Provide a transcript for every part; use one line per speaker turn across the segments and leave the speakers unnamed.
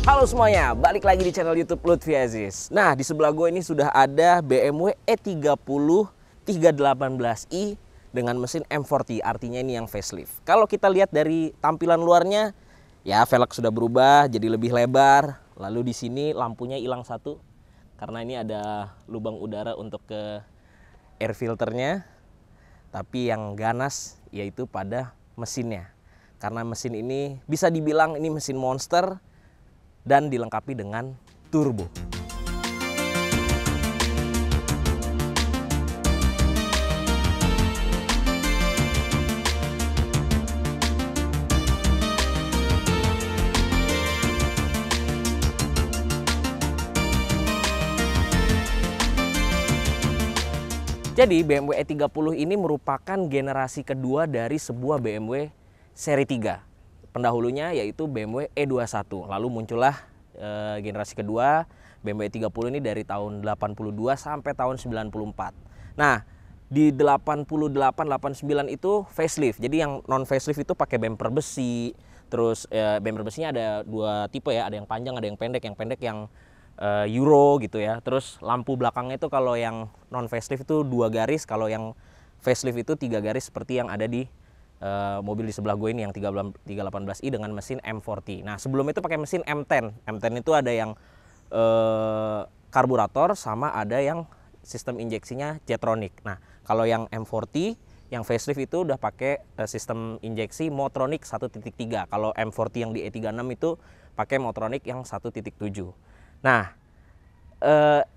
Halo semuanya, balik lagi di channel YouTube Lutfi Aziz. Nah, di sebelah gue ini sudah ada BMW E30 318i dengan mesin M40, artinya ini yang facelift. Kalau kita lihat dari tampilan luarnya, ya velg sudah berubah jadi lebih lebar. Lalu di sini lampunya hilang satu karena ini ada lubang udara untuk ke air filternya. Tapi yang ganas yaitu pada mesinnya. Karena mesin ini bisa dibilang ini mesin monster dan dilengkapi dengan turbo. Jadi BMW E30 ini merupakan generasi kedua dari sebuah BMW seri 3. Pendahulunya yaitu BMW E21. Lalu muncullah generasi kedua BMW E30 ini dari tahun 82 sampai tahun 94. Nah, di 88 89 itu facelift. Jadi yang non facelift itu pakai bumper besi. Terus bumper besinya ada dua tipe ya, ada yang panjang, ada yang pendek. Yang pendek yang Euro gitu ya. Terus lampu belakangnya itu kalau yang non facelift itu 2 garis, kalau yang facelift itu 3 garis seperti yang ada di mobil di sebelah gue ini yang 318i dengan mesin M40. Nah, sebelum itu pakai mesin M10. M10 itu ada yang karburator sama ada yang sistem injeksinya Jetronic. Nah, kalau yang M40 yang facelift itu udah pakai sistem injeksi Motronic 1.3. Kalau M40 yang di E36 itu pakai Motronic yang 1.7. Nah,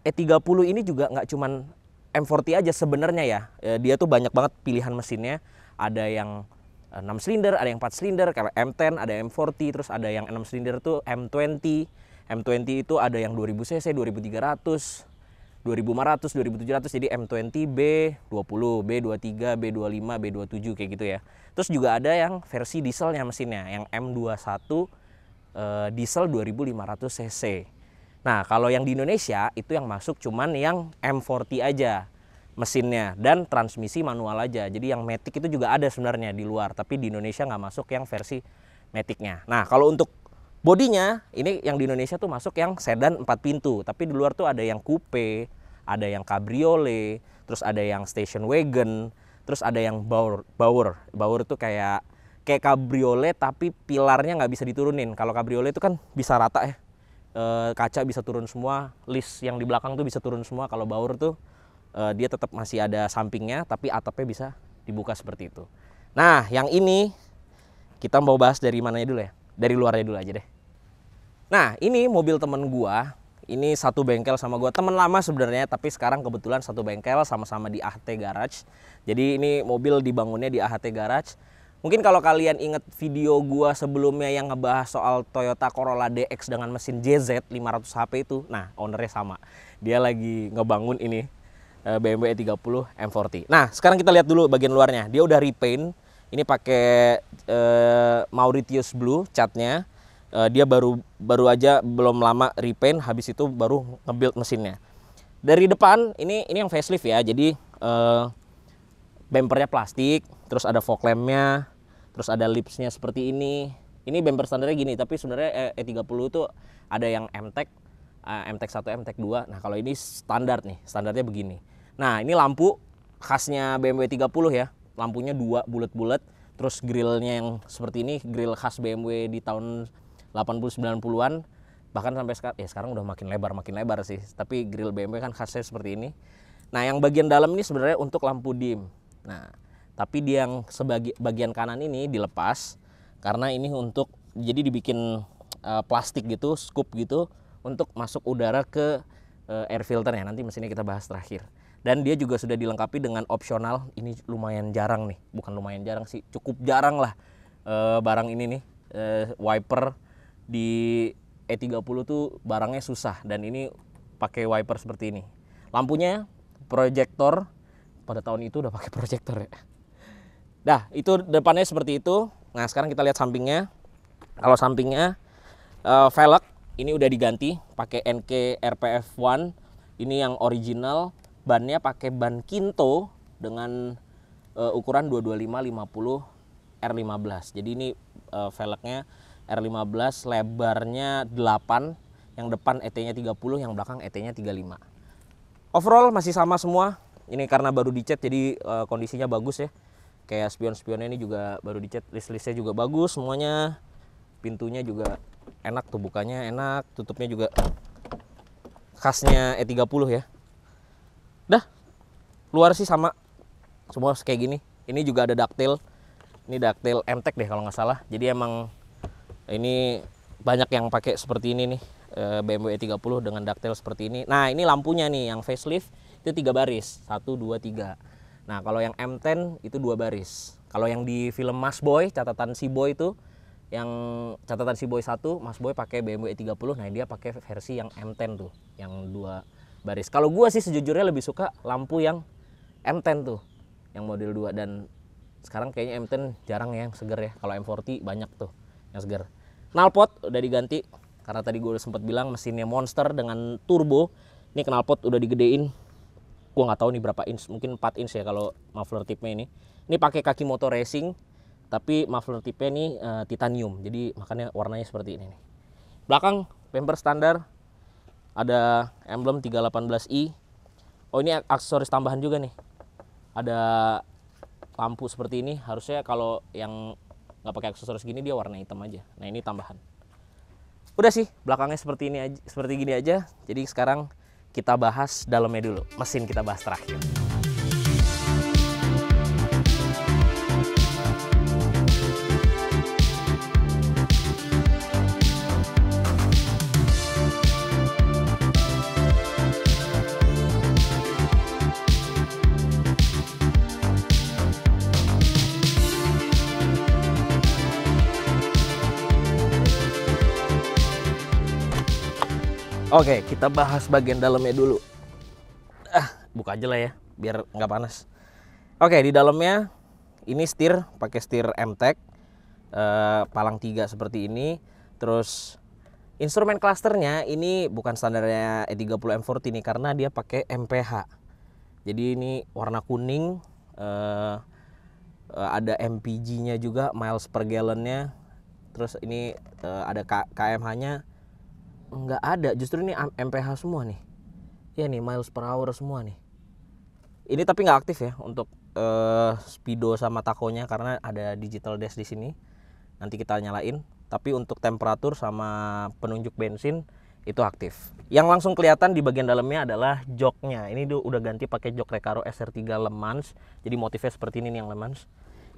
E30 ini juga nggak cuman M40 aja sebenarnya ya. Dia tuh banyak banget pilihan mesinnya. Ada yang 6 silinder, ada yang 4 silinder, kayak M10, ada M40, terus ada yang 6 silinder tuh M20. M20 itu ada yang 2000 cc, 2300, 2500, 2700. Jadi M20 B20, B23, B25, B27 kayak gitu ya. Terus juga ada yang versi dieselnya mesinnya, yang M21 diesel 2500 cc. Nah, kalau yang di Indonesia itu yang masuk cuman yang M40 aja mesinnya dan transmisi manual aja. Jadi yang Matic itu juga ada sebenarnya di luar, tapi di Indonesia nggak masuk yang versi Maticnya. Nah, kalau untuk bodinya ini yang di Indonesia tuh masuk yang sedan 4 pintu, tapi di luar tuh ada yang coupe, ada yang cabriolet, terus ada yang station wagon, terus ada yang Bower tuh kayak cabriolet tapi pilarnya nggak bisa diturunin. Kalau cabriolet itu kan bisa rata ya. Kaca bisa turun semua, list yang di belakang tuh bisa turun semua. Kalau Bower tuh dia tetap masih ada sampingnya, tapi atapnya bisa dibuka seperti itu. Nah, yang ini kita mau bahas dari mananya dulu ya? Dari luarnya dulu aja deh. Nah, ini mobil temen gua. Ini satu bengkel sama gua, temen lama sebenarnya, tapi sekarang kebetulan satu bengkel sama-sama di AHT Garage. Jadi ini mobil dibangunnya di AHT Garage. Mungkin kalau kalian inget video gua sebelumnya yang ngebahas soal Toyota Corolla DX dengan mesin JZ 500 HP itu, nah ownernya sama. Dia lagi ngebangun ini BMW E30 M40. Nah, sekarang kita lihat dulu bagian luarnya. Dia udah repaint. Ini pakai Mauritius Blue catnya. Dia baru aja belum lama repaint, habis itu baru nge-build mesinnya. Dari depan ini yang facelift ya. Jadi bumpernya plastik, terus ada fog lampnya, terus ada lipsnya seperti ini. Ini bumper standarnya gini, tapi sebenarnya E30 itu ada yang MTEK, MTEK 1, MTEK 2. Nah, kalau ini standar nih, standarnya begini. Nah, ini lampu khasnya BMW 30 ya. Lampunya 2 bulat-bulat, terus grillnya yang seperti ini, grill khas BMW di tahun 80-90-an. Bahkan sampai sekarang, ya sekarang udah makin lebar sih. Tapi grill BMW kan khasnya seperti ini. Nah, yang bagian dalam ini sebenarnya untuk lampu dim. Nah, tapi dia yang bagian kanan ini dilepas karena ini untuk jadi dibikin plastik gitu, scoop gitu untuk masuk udara ke air filternya. Nanti mesinnya kita bahas terakhir. Dan dia juga sudah dilengkapi dengan opsional, ini lumayan jarang nih, bukan lumayan jarang sih, cukup jarang lah barang ini nih, wiper di E30 tuh barangnya susah, dan ini pakai wiper seperti ini. Lampunya proyektor, pada tahun itu udah pakai proyektor ya. Dah, itu depannya seperti itu. Nah, sekarang kita lihat sampingnya. Kalau sampingnya velg ini udah diganti pakai NK RPF 1. Ini yang original. Bannya pakai ban Kinto dengan ukuran 225/50 R15. Jadi ini velgnya R15 lebarnya 8, yang depan ET-nya 30, yang belakang ET-nya 35. Overall masih sama semua. Ini karena baru dicat jadi kondisinya bagus ya. Kayak spion-spionnya ini juga baru dicat, list-listnya juga bagus semuanya. Pintunya juga enak tuh, bukanya enak, tutupnya juga khasnya E30 ya. Dah, luar sih sama semua kayak gini. Ini juga ada ductile. Ini ductile MTEK deh kalau nggak salah. Jadi emang ini banyak yang pakai seperti ini nih, BMW E30 dengan ductile seperti ini. Nah, ini lampunya nih yang facelift itu 3 baris, 1 2 3. Nah, kalau yang M10 itu 2 baris. Kalau yang di film Mas Boy, catatan si Boy itu, yang catatan si Boy 1, Mas Boy pakai BMW E30. Nah, dia pakai versi yang M10 tuh, yang 2 baris. Kalau gua sih sejujurnya lebih suka lampu yang M10 tuh, yang model 2. Dan sekarang kayaknya M10 jarang ya yang seger ya. Kalau M40 banyak tuh yang seger. Knalpot udah diganti karena tadi gue udah sempat bilang mesinnya monster dengan turbo. Ini knalpot udah digedein. Gue nggak tahu nih berapa inch, mungkin 4 inch ya kalau muffler tipnya ini. Ini pakai kaki motor racing, tapi muffler tipnya ini titanium. Jadi makanya warnanya seperti ini nih. Belakang bumper standar, ada emblem 318i. Oh, ini aksesoris tambahan juga nih. Ada lampu seperti ini. Harusnya kalau yang nggak pakai aksesoris gini dia warna hitam aja. Nah, ini tambahan. Udah sih, belakangnya seperti ini aja, seperti gini aja. Jadi sekarang kita bahas dalamnya dulu. Mesin kita bahas terakhir. Oke, kita bahas bagian dalamnya dulu. Buka aja lah ya, biar nggak panas. Oke, di dalamnya ini setir, pakai setir MTEK, palang 3 seperti ini. Terus instrumen clusternya ini bukan standarnya E30 M40 nih, karena dia pakai MPH. Jadi ini warna kuning, ada MPG-nya juga, miles per gallon-nya. Terus ini ada KMH-nya. Nggak ada, justru ini MPH semua nih ya, nih miles per hour semua nih. Ini tapi nggak aktif ya untuk speedo sama takonya karena ada digital dash di sini, nanti kita nyalain. Tapi untuk temperatur sama penunjuk bensin itu aktif. Yang langsung kelihatan di bagian dalamnya adalah joknya. Ini udah ganti pakai jok Recaro SR3 Le Mans, jadi motifnya seperti ini nih yang Le Mans.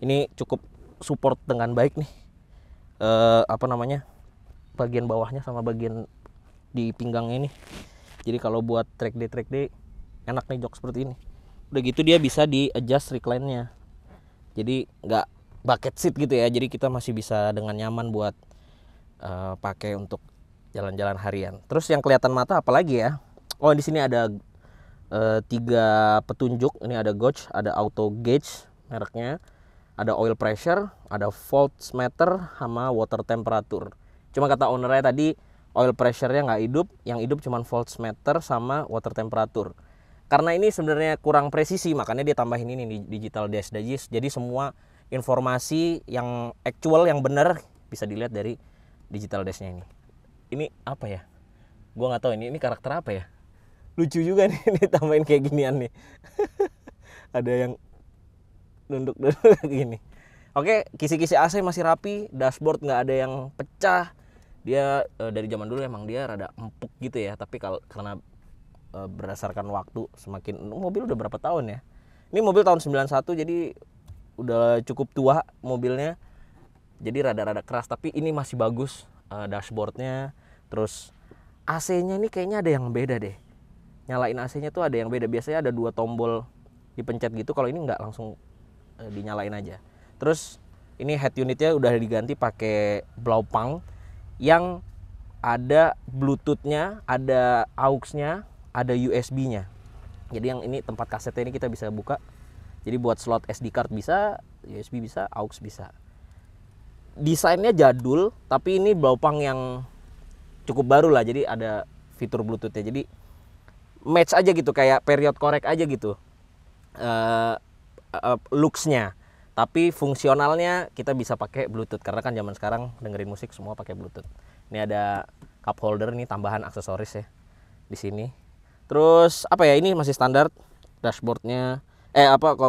Ini cukup support dengan baik nih, bagian bawahnya sama bagian di pinggangnya ini. Jadi kalau buat track day enak nih jok seperti ini. Udah gitu dia bisa di adjust recline-nya. Jadi nggak bucket seat gitu ya. Jadi kita masih bisa dengan nyaman buat pakai untuk jalan-jalan harian. Terus yang kelihatan mata apalagi ya? Oh, di sini ada 3 petunjuk. Ini ada gauge, ada auto gauge mereknya, ada oil pressure, ada voltmeter sama water temperature. Cuma kata ownernya tadi oil pressure-nya nggak hidup, yang hidup cuma voltmeter sama water temperature. Karena ini sebenarnya kurang presisi, makanya dia tambahin ini di digital dash. Jadi semua informasi yang actual, yang benar bisa dilihat dari digital dash-nya ini. Ini apa ya? Gua nggak tahu ini karakter apa ya? Lucu juga nih ini tambahin kayak ginian nih. Ada yang nunduk-nunduk gini. Oke, kisi-kisi AC masih rapi, dashboard nggak ada yang pecah. Dia dari zaman dulu emang dia rada empuk gitu ya, tapi karena berdasarkan waktu semakin, mobil udah berapa tahun ya? Ini mobil tahun 91, jadi udah cukup tua mobilnya. Jadi rada-rada keras, tapi ini masih bagus dashboardnya. Terus AC-nya ini kayaknya ada yang beda deh. Nyalain AC-nya tuh ada yang beda. Biasanya ada 2 tombol dipencet gitu, kalau ini nggak, langsung dinyalain aja. Terus ini head unitnya udah diganti pakai Blaupang yang ada Bluetooth-nya, ada AUX-nya, ada USB-nya. Jadi yang ini tempat kasetnya ini kita bisa buka. Jadi buat slot SD card bisa, USB bisa, AUX bisa. Desainnya jadul, tapi ini Blaupang yang cukup baru lah. Jadi ada fitur Bluetooth-nya. Jadi match aja gitu, kayak period correct aja gitu looks-nya. Tapi fungsionalnya kita bisa pakai Bluetooth karena kan zaman sekarang dengerin musik semua pakai Bluetooth. Ini ada cup holder nih, tambahan aksesoris ya di sini. Terus apa ya, ini masih standar dashboardnya,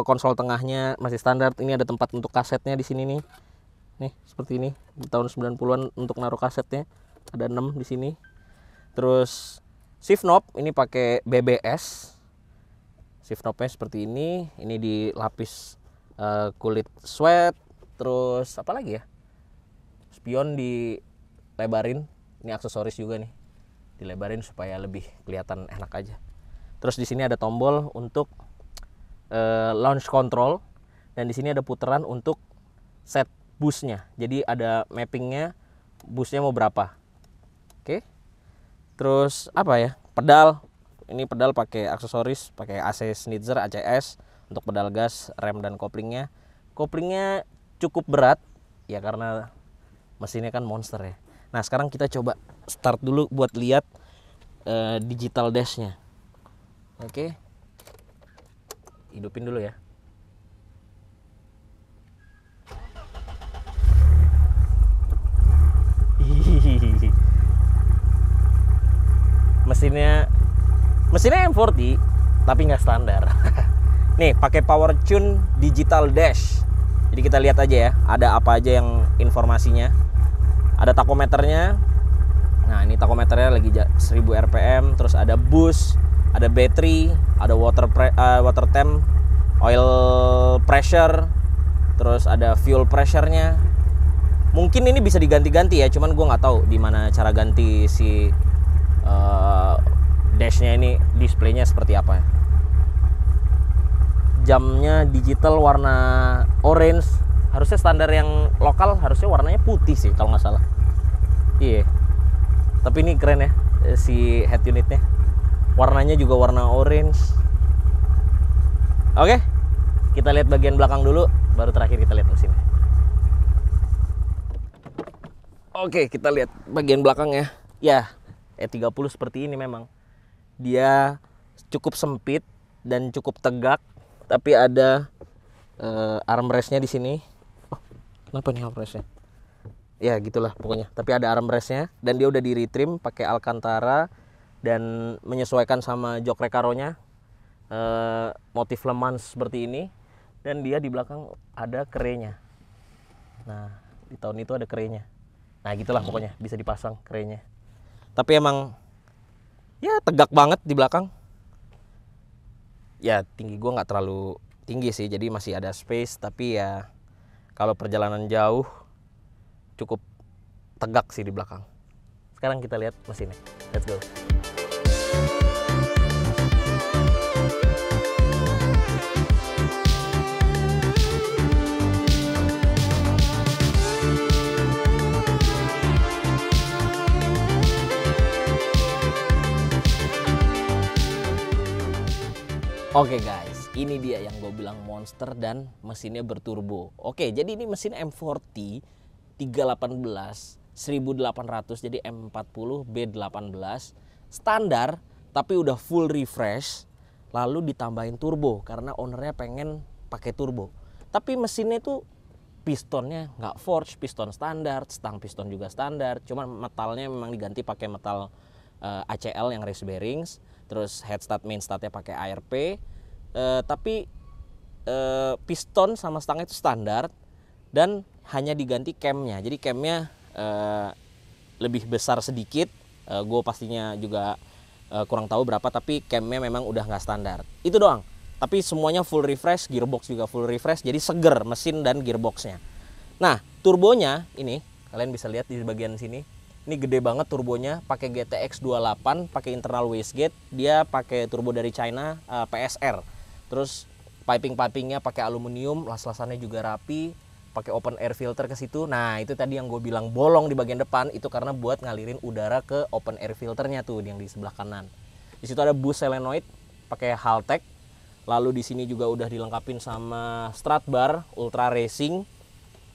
konsol tengahnya masih standar. Ini ada tempat untuk kasetnya di sini nih. Nih seperti ini, di tahun 90-an untuk naruh kasetnya ada 6 di sini. Terus shift knob ini pakai BBS. Shift knobnya seperti ini dilapis kulit suede. Terus apa lagi ya? Spion dilebarin. Ini aksesoris juga nih. Dilebarin supaya lebih kelihatan enak aja. Terus di sini ada tombol untuk launch control dan di sini ada puteran untuk set boostnya. Jadi ada mappingnya, boostnya mau berapa. Oke. Terus apa ya? Pedal. Ini pedal pakai aksesoris, pakai AC Schnitzer ACS untuk pedal gas, rem dan koplingnya. Koplingnya cukup berat ya karena mesinnya kan monster ya. Nah sekarang kita coba start dulu buat lihat digital dashnya. Oke, hidupin dulu ya. Mesinnya M40 tapi nggak standar. Nih pakai power tune digital dash. Jadi kita lihat aja ya, ada apa aja yang informasinya. Ada takometernya. Nah ini takometernya lagi 1000 rpm. Terus ada boost, ada battery, ada water temp, oil pressure, terus ada fuel pressure-nya. Mungkin ini bisa diganti-ganti ya, cuman gue nggak tahu di mana cara ganti si dashnya ini, displaynya seperti apa. Jamnya digital warna orange. Harusnya standar yang lokal harusnya warnanya putih sih kalau nggak salah. Iya. Tapi ini keren ya si head unitnya. Warnanya juga warna orange. Oke, kita lihat bagian belakang dulu, baru terakhir kita lihat mesinnya. Oke, kita lihat bagian belakangnya. Ya, E30 seperti ini memang. Dia cukup sempit dan cukup tegak, tapi ada armrestnya di sini. Oh, kenapa nih armrestnya? Ya gitulah pokoknya. Tapi ada armrestnya dan dia udah di retrim pakai Alcantara dan menyesuaikan sama jok Recaro-nya. Motif Le Mans seperti ini dan dia di belakang ada kerenya. Nah di tahun itu ada kerenya. Nah gitulah pokoknya, bisa dipasang kerenya. Tapi emang ya tegak banget di belakang. Ya tinggi gue nggak terlalu tinggi sih, jadi masih ada space. Tapi ya kalau perjalanan jauh cukup tegak sih di belakang. Sekarang kita lihat mesinnya. Let's go. Oke guys, ini dia yang gue bilang monster dan mesinnya berturbo. Oke, jadi ini mesin M40 318 1800, jadi M40 B18 standar tapi udah full refresh, lalu ditambahin turbo karena ownernya pengen pakai turbo. Tapi mesinnya itu pistonnya nggak forged, piston standar, stang piston juga standar, cuman metalnya memang diganti pakai metal ACL yang race bearings. Terus head stud main studnya pakai ARP, tapi piston sama stangnya itu standar dan hanya diganti camnya. Jadi camnya lebih besar sedikit, gue pastinya juga kurang tahu berapa, tapi camnya memang udah nggak standar. Itu doang. Tapi semuanya full refresh, gearbox juga full refresh, jadi seger mesin dan gearboxnya. Nah turbonya ini kalian bisa lihat di bagian sini. Ini gede banget turbonya, pakai GTX 28, pakai internal wastegate. Dia pakai turbo dari China, PSR. Terus pipingnya pakai aluminium, las-lasannya juga rapi, pakai open air filter ke situ. Nah, itu tadi yang gue bilang bolong di bagian depan, itu karena buat ngalirin udara ke open air filternya tuh yang di sebelah kanan. Di situ ada boost solenoid pakai Haltech. Lalu di sini juga udah dilengkapin sama strut bar Ultra Racing.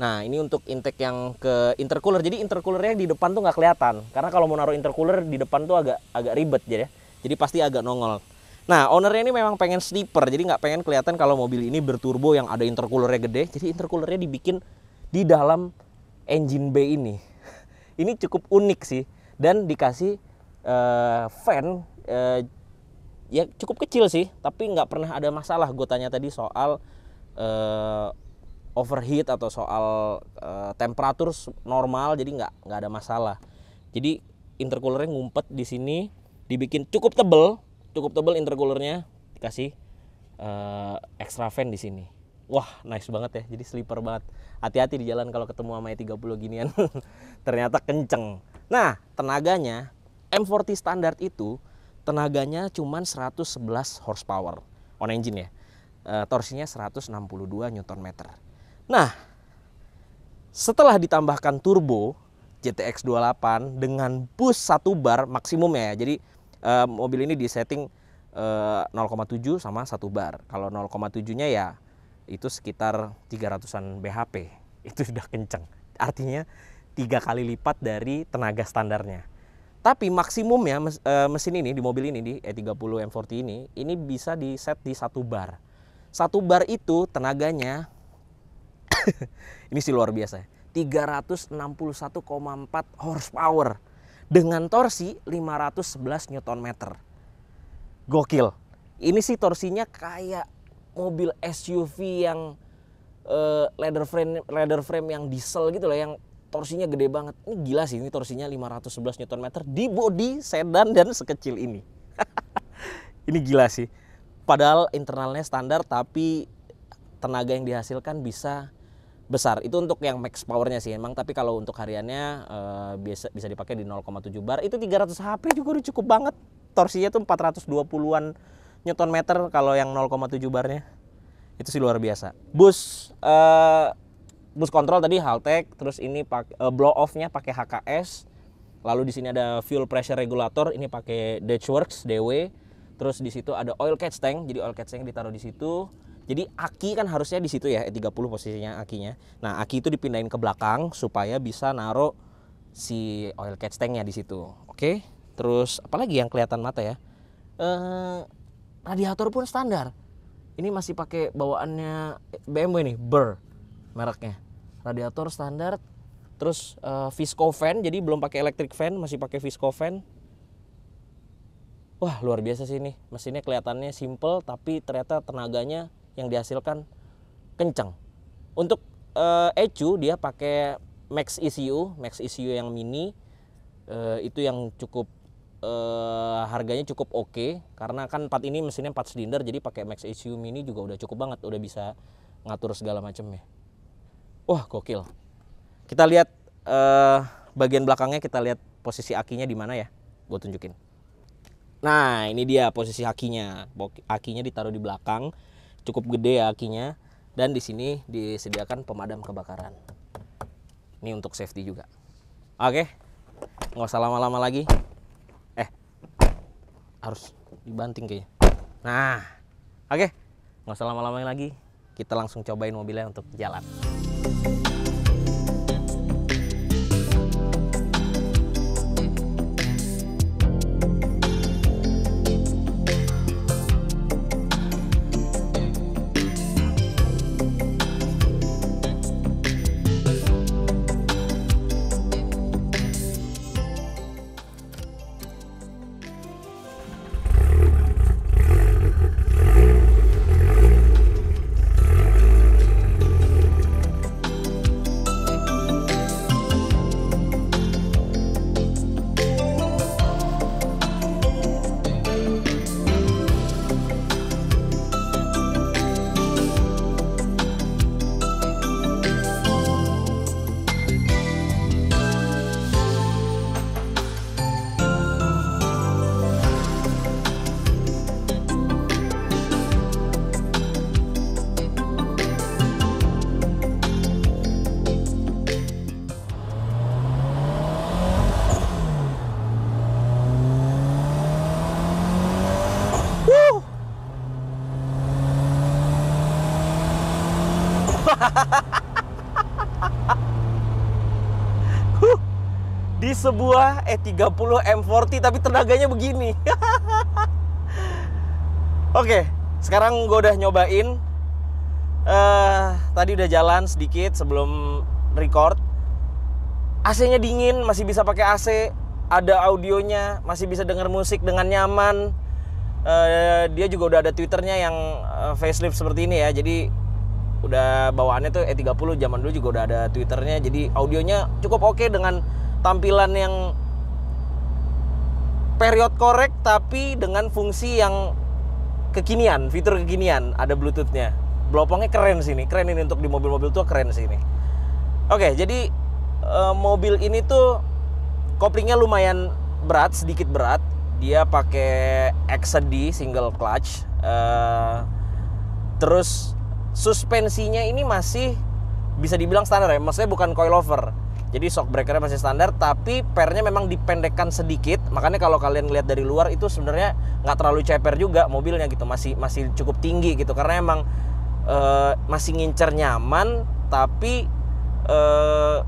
Nah ini untuk intake yang ke intercooler. Jadi intercoolernya di depan tuh nggak kelihatan, karena kalau mau naruh intercooler di depan tuh agak ribet ya. Jadi pasti agak nongol. Nah, ownernya ini memang pengen sleeper, jadi nggak pengen kelihatan kalau mobil ini berturbo yang ada intercoolernya gede. Jadi intercoolernya dibikin di dalam engine bay ini. Ini cukup unik sih, dan dikasih fan ya cukup kecil sih, tapi nggak pernah ada masalah. Gue tanya tadi soal overheat atau soal temperatur normal, jadi nggak ada masalah. Jadi intercoolernya ngumpet di sini, dibikin cukup tebel intercoolernya, dikasih extra fan di sini. Wah, nice banget ya. Jadi sleeper banget. Hati-hati di jalan kalau ketemu sama E30 ginian. Ternyata kenceng. Nah, tenaganya M40 standar itu tenaganya cuman 111 horsepower on engine ya. Torsinya 162 Nm. Nah, setelah ditambahkan turbo GTX 28 dengan boost 1 bar maksimumnya ya. Jadi mobil ini disetting 0,7 sama 1 bar. Kalau 0,7-nya ya itu sekitar 300-an bhp. Itu sudah kenceng. Artinya 3 kali lipat dari tenaga standarnya. Tapi maksimumnya mesin ini di mobil ini, di E30 M40 ini bisa di set di 1 bar. 1 bar itu tenaganya ini sih luar biasa, 361,4 horsepower dengan torsi 511 Nm. Gokil. Ini sih torsinya kayak mobil SUV yang leather frame yang diesel gitu loh, yang torsinya gede banget. Ini gila sih, ini torsinya 511 Nm di bodi sedan dan sekecil ini. Ini gila sih. Padahal internalnya standar, tapi tenaga yang dihasilkan bisa besar. Itu untuk yang max powernya sih emang, tapi kalau untuk hariannya bisa dipakai di 0,7 bar. Itu 300 HP juga udah cukup banget. Torsinya tuh 420-an Nm kalau yang 0,7 barnya. Itu sih luar biasa. Bus control tadi Haltech, terus ini pakai blow off-nya pakai HKS. Lalu di sini ada fuel pressure regulator, ini pakai Datchworks DW. Terus di situ ada oil catch tank, jadi oil catch tank ditaruh di situ. Jadi aki kan harusnya di situ ya, E30 posisinya akinya. Nah, aki itu dipindahin ke belakang supaya bisa naruh si oil catch tanknya di situ. Oke. Terus apalagi yang kelihatan mata ya? Radiator pun standar. Ini masih pakai bawaannya BMW nih, Burr mereknya. Radiator standar. Terus visco fan, jadi belum pakai electric fan, masih pakai visco fan. Wah, luar biasa sih ini. Mesinnya kelihatannya simple, tapi ternyata tenaganya yang dihasilkan kencang. Untuk ECU dia pakai Max ECU yang mini. Itu yang cukup harganya cukup oke, karena kan ini mesinnya 4 silinder, jadi pakai Max ECU mini juga udah cukup banget, udah bisa ngatur segala macamnya. Wah, gokil. Kita lihat bagian belakangnya, kita lihat posisi akinya di mana ya. Gue tunjukin. Nah, ini dia posisi akinya. Akinya ditaruh di belakang, cukup gede ya akinya, dan di sini disediakan pemadam kebakaran. Ini untuk safety juga. Oke, nggak usah lama-lama lagi. Harus dibanting kayaknya. Nah, oke, nggak usah lama-lama lagi. Kita langsung cobain mobilnya untuk jalan. Di sebuah E30 M40 tapi tenaganya begini. Oke, sekarang gue udah nyobain. Tadi udah jalan sedikit sebelum record. AC-nya dingin, masih bisa pakai AC. Ada audionya, masih bisa denger musik dengan nyaman. Dia juga udah ada Twitternya yang facelift seperti ini ya. Jadi udah bawaannya tuh E30, zaman dulu juga udah ada Twitternya. Jadi audionya cukup oke dengan tampilan yang period correct tapi dengan fungsi yang kekinian, fitur kekinian. Ada Bluetooth-nya. Blopongnya keren sini, keren ini untuk di mobil-mobil tuh keren sini. Oke, jadi mobil ini tuh koplingnya lumayan berat, sedikit berat. Dia pakai XD single clutch. Terus suspensinya ini masih bisa dibilang standar ya, maksudnya bukan coilover. Jadi shock breakernya masih standar, tapi pernya memang dipendekkan sedikit. Makanya kalau kalian lihat dari luar itu sebenarnya nggak terlalu ceper juga mobilnya gitu, masih cukup tinggi gitu. Karena emang masih ngincer nyaman, tapi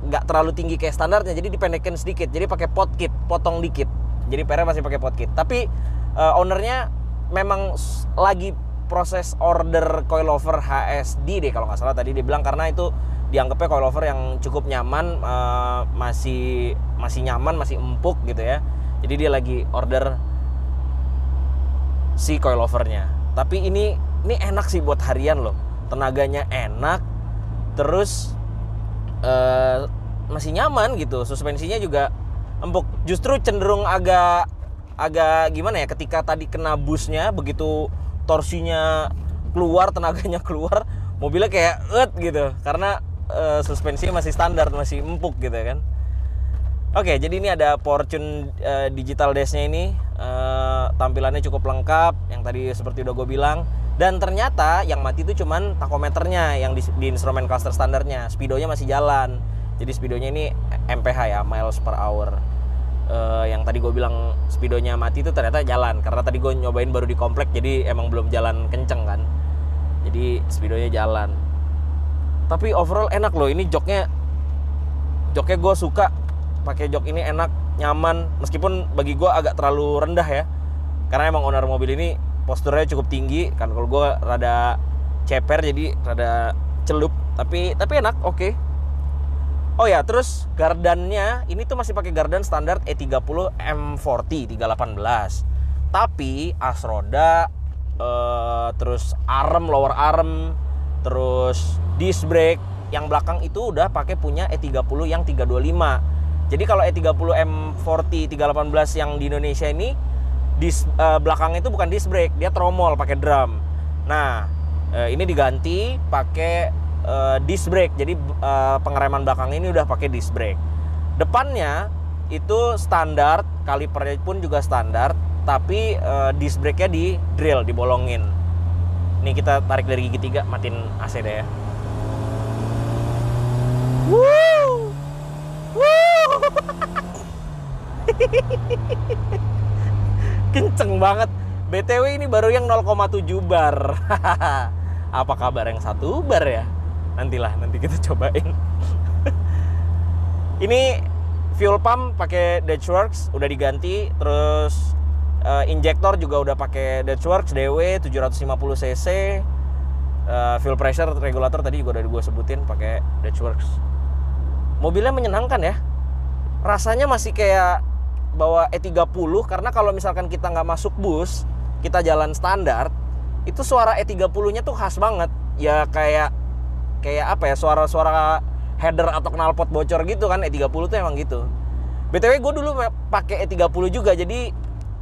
nggak terlalu tinggi kayak standarnya. Jadi dipendekkan sedikit. Jadi pakai pot kit, potong dikit. Jadi pernya masih pakai pot kit. Tapi ownernya memang lagi proses order coilover HSD deh kalau nggak salah tadi dia bilang, karena itu dianggapnya coilover yang cukup nyaman, masih nyaman, masih empuk gitu ya. Jadi dia lagi order si coilovernya. Tapi ini enak sih buat harian loh, tenaganya enak, terus masih nyaman gitu, suspensinya juga empuk. Justru cenderung agak gimana ya, ketika tadi kena busnya, begitu torsinya keluar, tenaganya keluar, mobilnya kayak gitu, karena suspensinya masih standar, masih empuk gitu kan. Oke, jadi ini ada Fortune digital dash-nya ini, tampilannya cukup lengkap, yang tadi seperti udah gue bilang. Dan ternyata yang mati itu cuman tachometernya yang di instrumen cluster standarnya. Speedonya masih jalan. Jadi speedonya ini MPH ya, miles per hour. Yang tadi gue bilang speedonya mati itu ternyata jalan, karena tadi gue nyobain baru di komplek, jadi emang belum jalan kenceng kan. Jadi speedonya jalan. Tapi overall enak loh, ini joknya gue suka. Pakai jok ini enak, nyaman, meskipun bagi gue agak terlalu rendah ya, karena emang owner mobil ini posturnya cukup tinggi kan. Kalau gue rada ceper, jadi rada celup, tapi enak, oke. Oh ya, terus gardannya ini tuh masih pakai gardan standar E30 M40 318, tapi as roda, terus arm, lower arm, terus disc brake yang belakang itu udah pakai punya E30 yang 325. Jadi kalau E30 M40 318 yang di Indonesia ini belakangnya itu bukan disc brake, dia tromol pakai drum. Nah, ini diganti pakai disc brake. Jadi pengereman belakang ini udah pakai disc brake. Depannya itu standar, kalipernya pun juga standar, tapi disc brake-nya di drill, dibolongin. Nih kita tarik dari gigi 3, matiin AC deh ya. Woo! Kenceng banget. BTW ini baru yang 0,7 bar. Apa kabar yang 1 bar ya? Nanti kita cobain. Ini fuel pump pakai Dutchworks udah diganti, terus injektor juga udah pakai Dutchworks DW 750 cc. Fuel pressure regulator tadi juga udah gue sebutin pakai Dutchworks. Mobilnya menyenangkan ya. Rasanya masih kayak bawa E30, karena kalau misalkan kita nggak masuk bus, kita jalan standar, itu suara E30-nya tuh khas banget. Ya kayak apa ya, suara-suara header atau knalpot bocor gitu kan. E30 tuh emang gitu. BTW gue dulu pakai E30 juga, jadi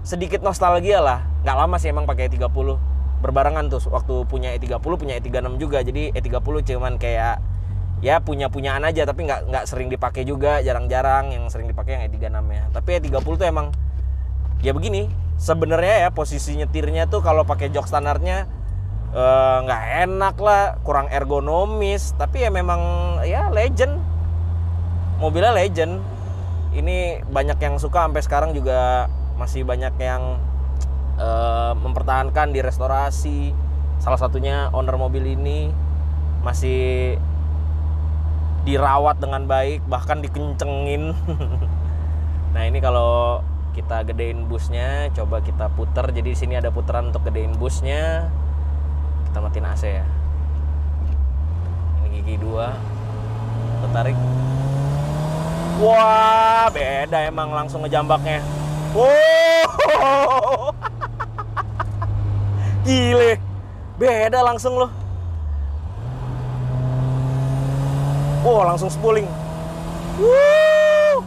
sedikit nostalgia lah. Nggak lama sih emang pakai E30. Berbarengan tuh waktu punya E30, punya E36 juga. Jadi E30 cuman kayak ya punyaan aja, tapi nggak sering dipakai juga, jarang-jarang. Yang sering dipakai yang E36 ya. Tapi E30 tuh emang ya begini. Sebenarnya ya posisi nyetirnya tuh kalau pakai jok standarnya nggak enak lah, kurang ergonomis. Tapi ya memang ya legend, mobilnya legend. Ini banyak yang suka, sampai sekarang juga masih banyak yang mempertahankan, di restorasi. Salah satunya owner mobil ini masih dirawat dengan baik, bahkan dikencengin. Nah ini kalau kita gedein busnya, coba kita puter. Jadi di sini ada putaran untuk gedein busnya. Kita matiin AC ya. Ini gigi 2. Kita tarik. Wah, beda emang langsung ngejambaknya. Wow. Gile. Beda langsung loh. Wow, langsung spooling. Woo.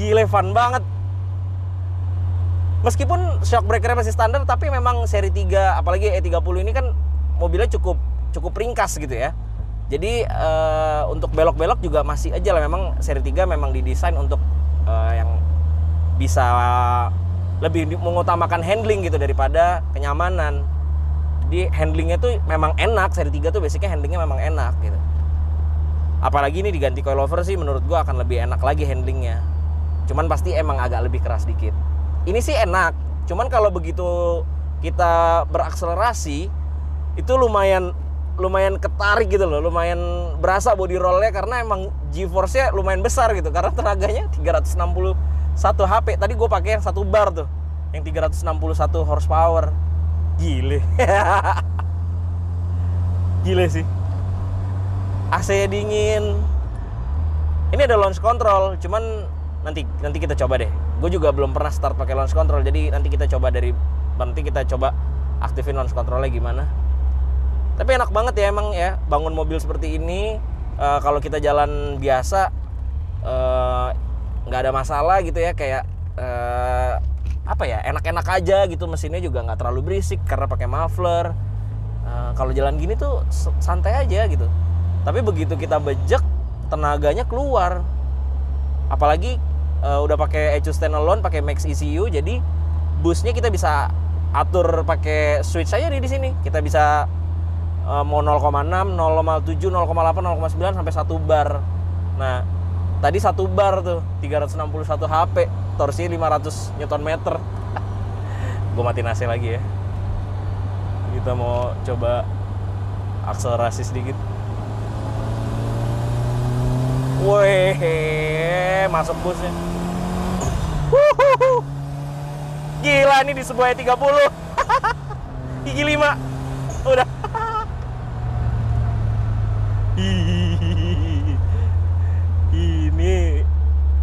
Gile, fun banget. Meskipun shock breakernya masih standar, tapi memang seri 3 apalagi E30 ini kan mobilnya cukup ringkas gitu ya. Jadi untuk belok-belok juga masih aja lah, memang seri 3 memang didesain untuk yang bisa lebih mengutamakan handling gitu daripada kenyamanan. Jadi handlingnya tuh memang enak, seri 3 tuh basicnya handlingnya memang enak gitu. Apalagi ini diganti coilover sih menurut gua akan lebih enak lagi handlingnya. Cuman pasti emang agak lebih keras dikit. Ini sih enak, cuman kalau begitu kita berakselerasi itu lumayan ketarik gitu loh, lumayan berasa body rollnya karena emang G-force-nya lumayan besar gitu, karena tenaganya 361 HP. Tadi gue pakai yang 1 bar tuh, yang 361 horsepower. Gile. Gile sih. AC-nya dingin. Ini ada launch control, cuman nanti kita coba deh. Gue juga belum pernah start pakai launch control, jadi nanti kita coba aktifin launch controlnya gimana. Tapi enak banget ya emang ya bangun mobil seperti ini. Kalau kita jalan biasa nggak ada masalah gitu ya, kayak apa ya, enak-enak aja gitu. Mesinnya juga nggak terlalu berisik karena pakai muffler. Kalau jalan gini tuh santai aja gitu. Tapi begitu kita bejek, tenaganya keluar. Apalagi udah pakai ECU standalone, pakai Max ECU, jadi busnya kita bisa atur pakai switch aja di sini. Kita bisa mau 0,6, 0,7, 0,8, 0,9 sampai 1 bar. Nah, tadi 1 bar tuh 361 HP, torsi 500 Nm. Gue matiin AC lagi ya. Kita mau coba akselerasi sedikit. Wih, masuk busnya. Gila, ini di sebuah E30. Gigi 5. Udah.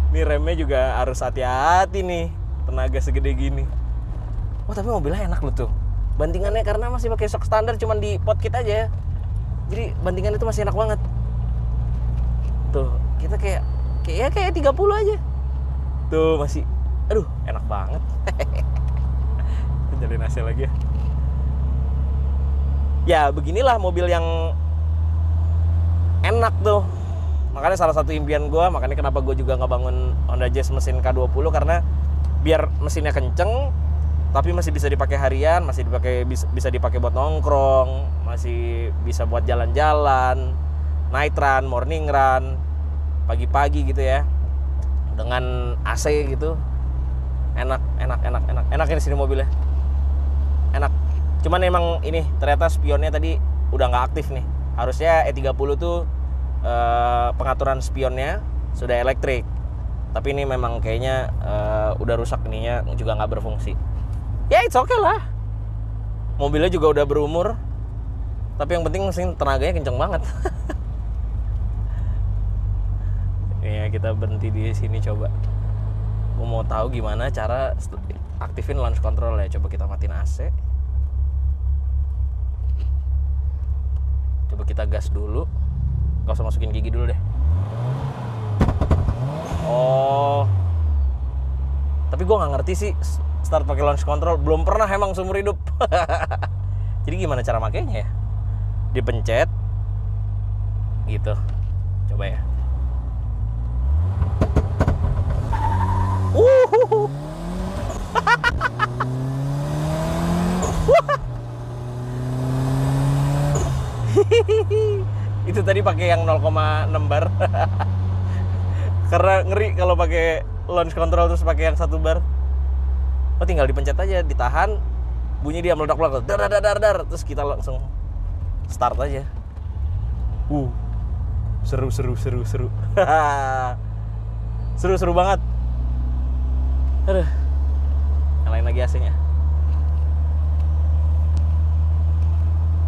Ini remnya juga harus hati-hati nih. Tenaga segede gini. Wah, tapi mobilnya enak loh tuh. Bantingannya karena masih pakai shock standar, cuman di pot kit aja. Jadi bantingannya itu masih enak banget. Tuh, kita kayak 30 aja. Tuh masih, aduh enak banget. Jadi AC lagi ya. Ya beginilah mobil yang enak tuh. Makanya salah satu impian gue, makanya kenapa gue juga ngebangun Honda Jazz mesin K20, karena biar mesinnya kenceng tapi masih bisa dipakai harian, masih bisa dipakai buat nongkrong, masih bisa buat jalan-jalan, night run, morning run, pagi-pagi gitu ya, dengan AC gitu. Enak ini sini mobilnya, enak. Cuman emang ini ternyata spionnya tadi udah nggak aktif nih. Harusnya E30 tuh pengaturan spionnya sudah elektrik, tapi ini memang kayaknya udah rusak, ininya juga nggak berfungsi. Ya it's okay lah, mobilnya juga udah berumur, tapi yang penting mesin tenaganya kenceng banget. Ya kita berhenti di sini, coba gue mau tahu gimana cara aktifin launch control ya. Coba kita matiin AC, coba kita gas dulu, gak usah masukin gigi dulu deh. Oh, tapi gue nggak ngerti sih start pakai launch control, belum pernah emang seumur hidup. Jadi gimana cara makainya ya? Dipencet gitu, coba ya. Itu tadi pakai yang 0,6 bar. Karena ngeri kalau pakai launch control terus pakai yang 1 bar. Oh, tinggal dipencet aja, ditahan, bunyi dia meledak-meledak, dar, terus kita langsung start aja. Seru. Seru banget. Aduh. Nyalain lagi AC-nya.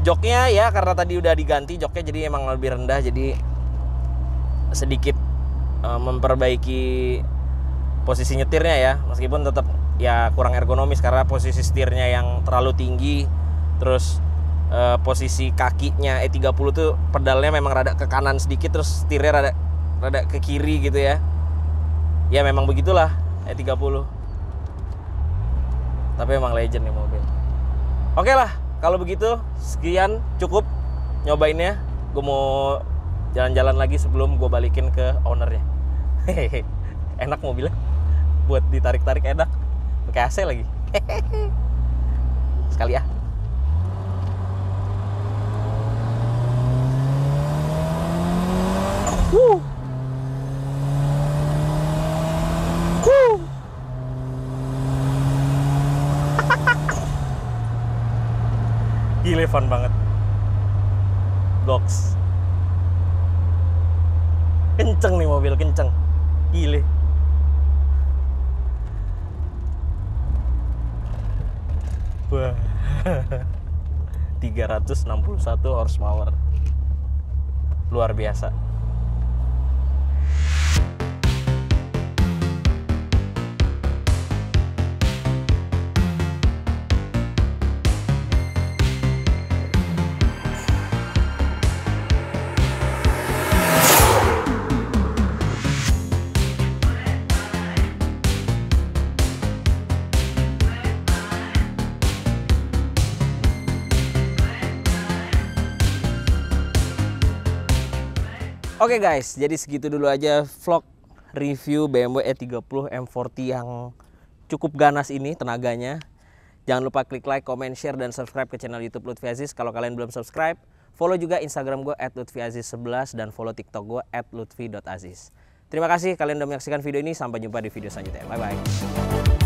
Joknya ya karena tadi udah diganti joknya, jadi emang lebih rendah, jadi sedikit memperbaiki posisi nyetirnya ya, meskipun tetap ya kurang ergonomis karena posisi setirnya yang terlalu tinggi. Terus posisi kakinya E30 tuh pedalnya memang rada ke kanan sedikit, terus setirnya rada ke kiri gitu ya. Ya memang begitulah E30. Tapi emang legend nih mobil. Oke lah, kalau begitu sekian cukup nyobainnya. Gue mau jalan-jalan lagi sebelum gue balikin ke ownernya. Hehehe, enak mobilnya, buat ditarik-tarik enak, pakai AC lagi. Sekali ya. Gile, fun banget. Goks. Kenceng nih mobil, kenceng. Gile. Wah. 361 horsepower. Luar biasa. Oke guys, jadi segitu dulu aja vlog review BMW E30 M40 yang cukup ganas ini tenaganya. Jangan lupa klik like, comment, share, dan subscribe ke channel YouTube Lutfi Aziz. Kalau kalian belum subscribe, follow juga Instagram gue @lutfiaziz11 dan follow TikTok gue @lutfi.aziz. Terima kasih kalian udah menyaksikan video ini. Sampai jumpa di video selanjutnya. Bye bye.